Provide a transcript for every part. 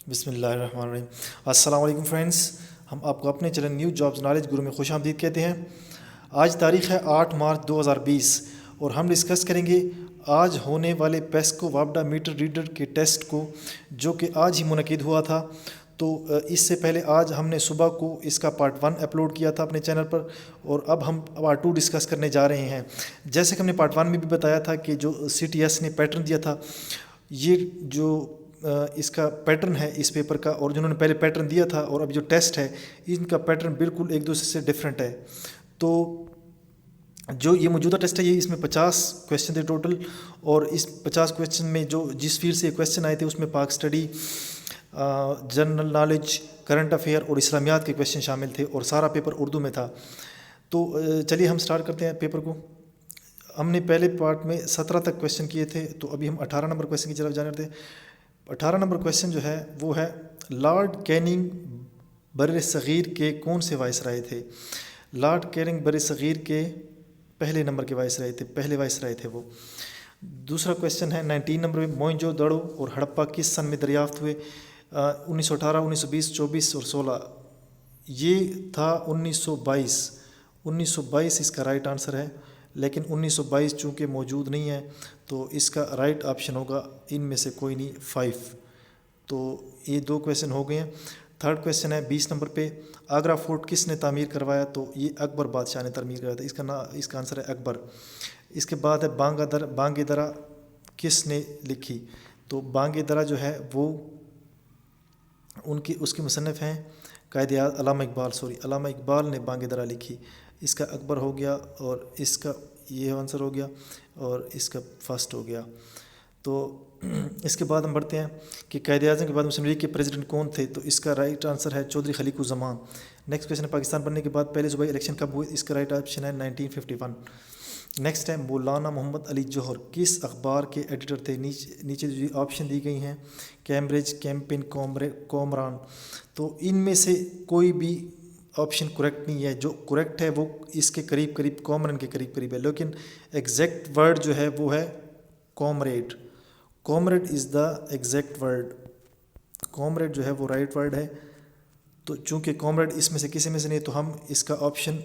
بسم اللہ الرحمن الرحیم۔ السلام علیکم فرینڈس، ہم آپ کو اپنے چینل نیو جابز نالج گرو میں خوش آمدید کہتے ہیں۔ آج تاریخ ہے 8 مارچ 2020 اور ہم ڈسکس کریں گے آج ہونے والے پیسکو وابڈا میٹر ریڈر کے ٹیسٹ کو، جو کہ آج ہی منعقد ہوا تھا۔ تو اس سے پہلے آج ہم نے صبح کو اس کا پارٹ 1 اپلوڈ کیا تھا اپنے چینل پر، اور اب ہم پارٹ 2 ڈسکس کرنے جا رہے ہیں۔ جیسے کہ ہم نے پارٹ 1 میں بھی بتایا تھا کہ جو CTS نے پیٹرن دیا تھا، یہ جو اس کا پیٹرن ہے اس پیپر کا، اور جنہوں نے پہلے پیٹرن دیا تھا اور اب جو ٹیسٹ ہے ان کا پیٹرن بالکل ایک دوسرے سے ڈیفرنٹ ہے۔ تو جو یہ موجودہ ٹیسٹ ہے، یہ اس میں 50 کویشچن تھے ٹوٹل، اور اس 50 کویشچن میں جو جس فیلڈ سے کویشچن آئے تھے اس میں پاک study, general knowledge, current affair اور اسلامیات کے کویشچن شامل تھے، اور سارا پیپر اردو میں تھا۔ تو چلیے ہم سٹارٹ کرتے ہیں پیپر کو۔ ہم نے پہلے پارٹ میں 17 تک کویشچن کیے تھے، تو ابھی ہم 18 نمبر کویشچن کی طرف جانے تھے۔ 18 نمبر کویشچن جو ہے وہ ہے لارڈ کیننگ بر صغیر کے کون سے وائس رائے تھے؟ لارڈ کیننگ بر صغیر کے پہلے نمبر کے وائس رائے تھے، پہلے وائس رائے تھے وہ۔ دوسرا کویشچن ہے 19 نمبر میں موئنجو دڑو اور ہڑپا کس سن میں دریافت ہوئے؟ 1918، 1920، 24 اور 16۔ یہ تھا 1922۔ 1922 اس کا رائٹ آنسر ہے، لیکن 1922 چونکہ موجود نہیں ہے تو اس کا رائٹ آپشن ہوگا ان میں سے کوئی نہیں، 5۔ تو یہ 2 کویشچن ہو گئے ہیں۔ تھرڈ کویشچن ہے 20 نمبر پہ، آگرہ فورٹ کس نے تعمیر کروایا؟ تو یہ اکبر بادشاہ نے تعمیر کروایا تھا، اس کا آنسر ہے اکبر۔ اس کے بعد ہے بانگ درا کس نے لکھی؟ تو بانگ درا جو ہے وہ اس کے مصنف ہیں قائد اعظم علامہ اقبال نے بانگ درا لکھی۔ اس کا اکبر ہو گیا، اور اس کا یہ آنسر ہو گیا، اور اس کا فرسٹ ہو گیا۔ تو اس کے بعد ہم بڑھتے ہیں کہ قائد اعظم کے بعد مسلم لیگ کے پریزیڈنٹ کون تھے؟ تو اس کا رائٹ آنسر ہے چودھری خلیق الزمان۔ نیکسٹ کویشچن ہے پاکستان بننے کے بعد پہلے صوبائی الیکشن کب ہوئے؟ اس کا رائٹ آپشن ہے 1951۔ نیکسٹ ہے مولانا محمد علی جوہر کس اخبار کے ایڈیٹر تھے؟ نیچے جو آپشن دی گئی ہیں کیمبرج، کیمپن، کومران، تو ان میں سے کوئی بھی آپشن کریکٹ نہیں ہے۔ جو کریکٹ ہے وہ اس کے قریب قریب کومران کے قریب قریب ہے، لیکن ایگزیکٹ ورڈ جو ہے وہ ہے کومریڈ۔ کومریڈ از دا ایگزیکٹ ورڈ۔ کومریڈ جو ہے وہ رائٹ ورڈ ہے۔ تو چونکہ کومریڈ اس میں سے کسی میں سے نہیں، تو ہم اس کا آپشن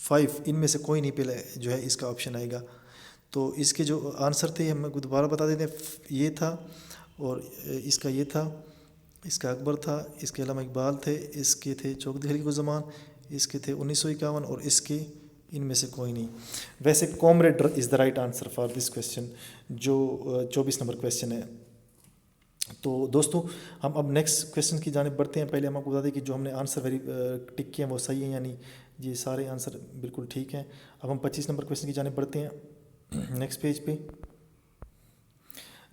5 ان میں سے کوئی نہیں پہلے جو ہے اس کا آپشن آئے گا۔ تو اس کے جو آنسر تھے ہم دوبارہ بتا دیتے ہیں، یہ تھا، اور اس کا یہ تھا، اس کا اکبر تھا، اس کے علامہ اقبال تھے، اس کے تھے چودھری خلیق الزمان، اس کے تھے 1951، اور اس کے ان میں سے کوئی نہیں۔ ویسے comrade is the right answer for this question, جو 24 نمبر کویشچن ہے۔ تو دوستو ہم اب نیکسٹ کویشچن کی جانب بڑھتے ہیں۔ پہلے ہم آپ کو بتا دیں کہ جو ہم نے آنسر ٹک کیے ہیں وہ صحیح ہیں، یعنی یہ سارے آنسر بالکل ٹھیک ہیں۔ اب ہم 25 نمبر کویشچن کی جانب بڑھتے ہیں نیکسٹ پیج پہ۔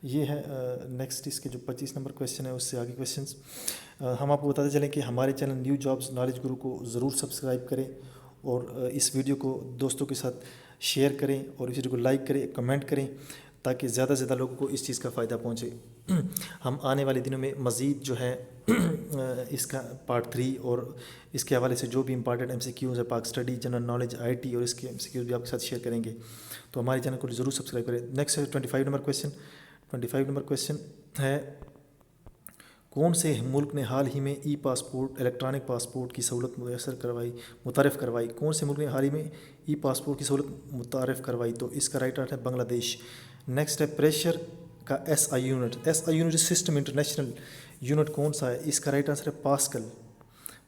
یہ ہے نیکسٹ اس کے جو 25 نمبر کویشچن ہے اس سے آگے کویشچنس۔ ہم آپ کو بتاتے چلیں کہ ہمارے چینل نیو جابز نالج گرو کو ضرور سبسکرائب کریں، اور اس ویڈیو کو دوستوں کے ساتھ شیئر کریں، اور اس ویڈیو کو لائک کریں، کمنٹ کریں، تاکہ زیادہ سے زیادہ لوگوں کو اس چیز کا فائدہ پہنچے۔ ہم آنے والے دنوں میں مزید جو ہے اس کا پارٹ 3 اور اس کے حوالے سے جو بھی امپارٹنٹ MCQs ہے، پاک اسٹڈی، جنرل نالج، IT اور اس کے MCQs بھی آپ کے ساتھ شیئر کریں گے۔ تو ہمارے چینل کو ضرور سبسکرائب کریں۔ نیکسٹ ہے 25 نمبر کویشچن۔ 25 نمبر کویشچن ہے کون سے ملک نے حال ہی میں ای پاسپورٹ، الیکٹرانک پاسپورٹ کی سہولت متعارف کروائی؟ کون سے ملک نے حال ہی میں ای پاسپورٹ کی سہولت متعارف کروائی؟ تو اس کا رائٹ آنسر ہے بنگلہ دیش۔ نیکسٹ ہے پریشر کا SI unit, SI unit system international unit کون سا ہے؟ اس کا رائٹ آنسر ہے Pascal.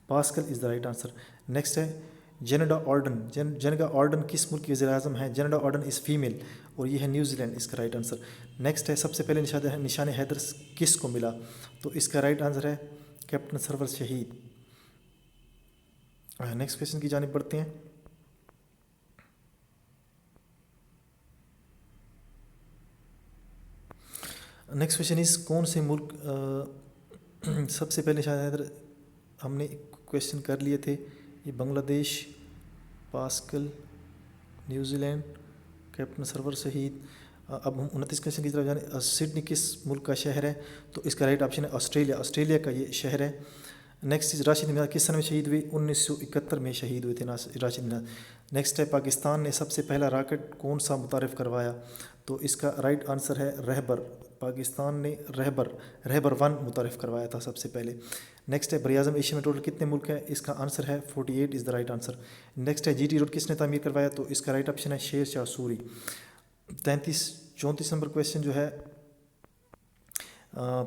Pascal is the right answer. Next ہے جینیڈا آرڈن۔ جینیڈا آرڈن کس ملک کی وزیر اعظم ہیں؟ جینیڈا آرڈن از فیمیل، اور یہ ہے نیوزی لینڈ، اس کا رائٹ آنسر۔ نیکسٹ ہے سب سے پہلے نشان حیدر کس کو ملا؟ تو اس کا رائٹ آنسر ہے کیپٹن سرور شہید۔ نیکسٹ کویشچن کی جانب بڑھتے ہیں۔ نیکسٹ کویشچن از کون سے ملک سب سے پہلے نشان حیدر، ہم نے کویشچن کر لیے تھے، یہ بنگلہ دیش، پاسکل، نیوزی لینڈ، کیپٹن سرور شہید۔ اب ہم 29 کویشچن کی طرف جانے۔ سڈنی کس ملک کا شہر ہے؟ تو اس کا رائٹ آپشن ہے آسٹریلیا، آسٹریلیا کا یہ شہر ہے۔ نیکسٹ از راشد نواز کس سن میں شہید ہوئے؟ 1971 میں شہید ہوئے تھے راشد نواز۔ نیکسٹ ہے پاکستان نے سب سے پہلا راکٹ کون سا متعارف کروایا؟ تو اس کا رائٹ آنسر ہے رہبر، پاکستان نے رہبر 1 متعارف کروایا تھا سب سے پہلے. نیکسٹ ہے بر اعظم ایشیا میں ٹوٹل کتنے ملک ہیں؟ اس کا آنسر ہے 48 از دا رائٹ آنسر. نیکسٹ ہے جی ٹی روڈ کس نے تعمیر کروایا؟ تو اس کا رائٹ آپشن ہے شیر شاہ سوری. 34 نمبر کویشچن جو ہے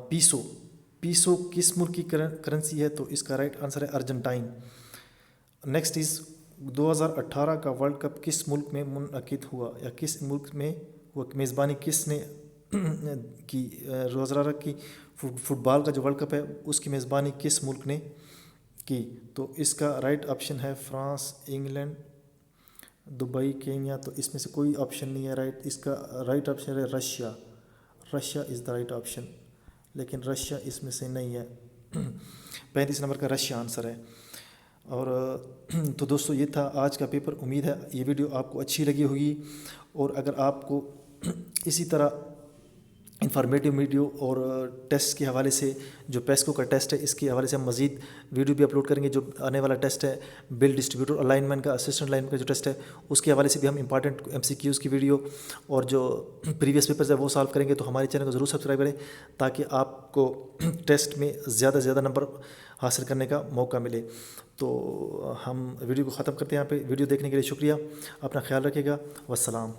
پیسو کس ملک کی کرنسی ہے؟ تو اس کا رائٹ آنسر ہے ارجنٹائن. نیکسٹ از 2018 کا ورلڈ کپ کس ملک میں منعقد ہوا یا کس ملک میں ہوا؟ میزبانی کس نے کی؟ 2018 کی فٹ بال کا جو ورلڈ کپ ہے اس کی میزبانی کس ملک نے کی؟ تو اس کا رائٹ آپشن ہے فرانس، انگلینڈ، دبئی، کینیا. تو اس میں سے کوئی آپشن نہیں ہے رائٹ. اس کا رائٹ آپشن ہے Russia is the right option, لیکن رشیا اس میں سے نہیں ہے. 35 نمبر کا رشیا آنسر ہے. اور تو دوستو یہ تھا آج کا پیپر. امید ہے یہ ویڈیو آپ کو اچھی لگی ہوگی، اور اگر آپ کو اسی طرح انفارمیٹیو ویڈیو اور ٹیسٹ کے حوالے سے جو پیسکو کا ٹیسٹ ہے اس کے حوالے سے ہم مزید ویڈیو بھی اپلوڈ کریں گے. جو آنے والا ٹیسٹ ہے بل ڈسٹریبیوٹر الائن مین کا، اسسٹنٹ لائن کا جو ٹیسٹ ہے اس کے حوالے سے بھی ہم امپارٹنٹ MCQs کی ویڈیو اور جو پریویس پیپرز ہے وہ سالو کریں گے. تو ہمارے چینل کو ضرور سبسکرائب کریں تاکہ آپ کو ٹیسٹ میں زیادہ سے زیادہ نمبر حاصل کرنے کا موقع ملے. تو ہم ویڈیو کو ختم کرتے ہیں یہاں پہ. ویڈیو دیکھنے کے لیے شکریہ. اپنا خیال رکھیے گا. والسلام.